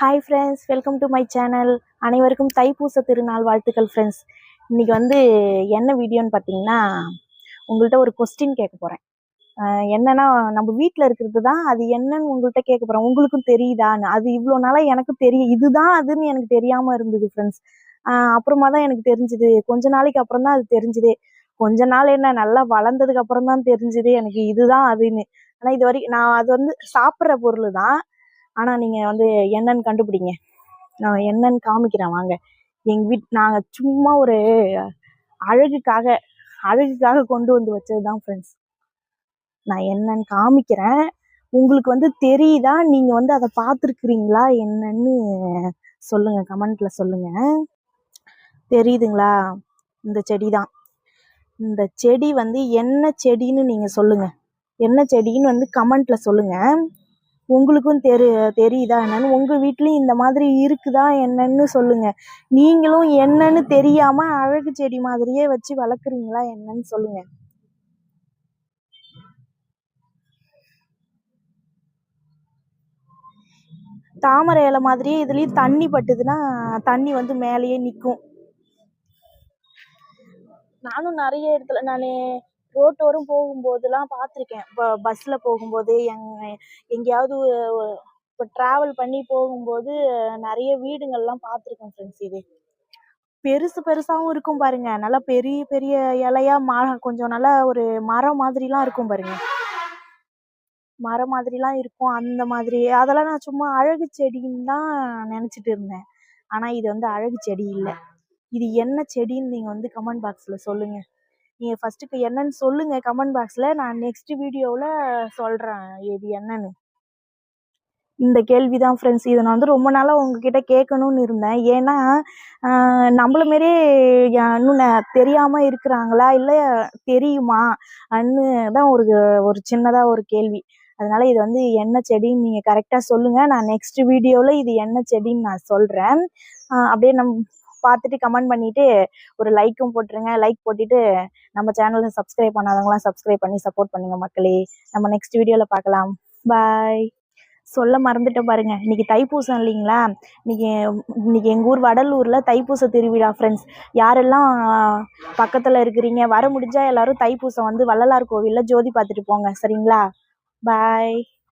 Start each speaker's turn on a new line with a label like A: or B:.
A: Hi friends, welcome to my channel. அனைவருக்கும் தைப்பூச திருநாள் வாழ்த்துக்கள் ஃப்ரெண்ட்ஸ். இன்றைக்கி என்ன வீடியோன்னு பார்த்தீங்கன்னா, உங்கள்கிட்ட ஒரு கொஸ்டின் கேட்க போகிறேன். என்னன்னா, நம்ம வீட்டில் இருக்கிறது தான் அது என்னன்னு உங்கள்கிட்ட கேட்க போகிறேன். உங்களுக்கும் தெரியுதான்னு. அது இவ்வளோ நாளாக எனக்கு தெரியும், இதுதான் அதுன்னு எனக்கு தெரியாமல் இருந்தது ஃப்ரெண்ட்ஸ். அப்புறமா தான் எனக்கு தெரிஞ்சுது. கொஞ்ச நாளைக்கு அப்புறம் தான் அது தெரிஞ்சுதே. கொஞ்ச நாள் என்ன, நல்லா வளர்ந்ததுக்கு அப்புறம் தான் தெரிஞ்சுது எனக்கு இதுதான் அதுன்னு. ஆனால் இது வரைக்கும் நான் அது சாப்பிட்ற பொருள் தான். ஆனால் நீங்கள் என்னன்னு கண்டுபிடிங்க. நான் என்னன்னு காமிக்கிறேன் வாங்க. நாங்கள் சும்மா ஒரு அழகுக்காக கொண்டு வந்து வச்சது தான் ஃப்ரெண்ட்ஸ். நான் என்னன்னு காமிக்கிறேன். உங்களுக்கு தெரியுதா, நீங்கள் அதை பார்த்துருக்குறீங்களா என்னன்னு சொல்லுங்கள், கமெண்ட்டில் சொல்லுங்கள். தெரியுதுங்களா? இந்த செடி தான். இந்த செடி என்ன செடின்னு நீங்கள் சொல்லுங்கள். என்ன செடின்னு கமெண்ட்டில் சொல்லுங்கள். உங்களுக்கும் தெரியுதா என்னன்னு, உங்கள் வீட்லேயும் இந்த மாதிரி இருக்குதா என்னன்னு சொல்லுங்கள். நீங்களும் என்னன்னு தெரியாமல் அழகு செடி மாதிரியே வச்சு வளர்க்குறீங்களா என்னன்னு சொல்லுங்கள். தாமரை இலை மாதிரியே இதுலேயும் தண்ணி பட்டுதுன்னா தண்ணி மேலேயே நிற்கும். நானும் நிறைய இடத்துல ரோட்டோரம் போகும்போதெல்லாம் பார்த்துருக்கேன். பஸ்ஸில் போகும்போது எங்கேயாவது இப்போ ட்ராவல் பண்ணி போகும்போது நிறைய வீடுங்கள்லாம் பார்த்துருக்கேன் ஃப்ரெண்ட்ஸ். இது பெருசாகவும் இருக்கும் பாருங்க. நல்லா பெரிய பெரிய இலையா கொஞ்சம் நல்லா ஒரு மரம் மாதிரிலாம் இருக்கும் பாருங்க. மரம் மாதிரிலாம் இருக்கும். அந்த மாதிரி அதெல்லாம் நான் சும்மா அழகு செடின்னு தான் நினச்சிட்டு இருந்தேன். ஆனால் இது அழகு செடி இல்லை. இது என்ன செடின்னு நீங்கள் கமெண்ட் பாக்ஸில் சொல்லுங்கள். நீங்கள் ஃபஸ்ட்டுக்கு என்னன்னு சொல்லுங்கள் கமெண்ட் பாக்ஸில். நான் நெக்ஸ்ட் வீடியோவில் சொல்கிறேன் இது என்னன்னு. இந்த கேள்வி தான் ஃப்ரெண்ட்ஸ். இதை நான் ரொம்ப நாளாக உங்ககிட்ட கேட்கணும்னு இருந்தேன். ஏன்னா நம்மள மாரியே இன்னும் தெரியாமல் இருக்கிறாங்களா இல்லை தெரியுமா அன்னு தான் ஒரு சின்னதாக ஒரு கேள்வி. அதனால் இது என்ன செடின்னு நீங்கள் கரெக்டாக சொல்லுங்கள். நான் நெக்ஸ்ட் வீடியோவில் இது என்ன செடின்னு நான் சொல்கிறேன். அப்படியே பார்த்துட்டு கமெண்ட் பண்ணிவிட்டு ஒரு லைக்கும் போட்டுருங்க. லைக் போட்டுட்டு நம்ம சேனலை சப்ஸ்கிரைப் பண்ணாதவங்களாம் சப்ஸ்கிரைப் பண்ணி சப்போர்ட் பண்ணுங்கள் மக்களே. நம்ம நெக்ஸ்ட் வீடியோவில் பார்க்கலாம். பாய். சொல்ல மறந்துட்டேன் பாருங்க, இன்னைக்கு தைப்பூசம் இல்லைங்களா? இன்னைக்கு எங்கள் ஊர் வடலூரில் தைப்பூச திருவிழா ஃப்ரெண்ட்ஸ். யாரெல்லாம் பக்கத்தில் இருக்கிறீங்க, வர முடிஞ்சால் எல்லோரும் தைப்பூசம் வள்ளலார் கோவிலில் ஜோதி பார்த்துட்டு போங்க, சரிங்களா? பாய்.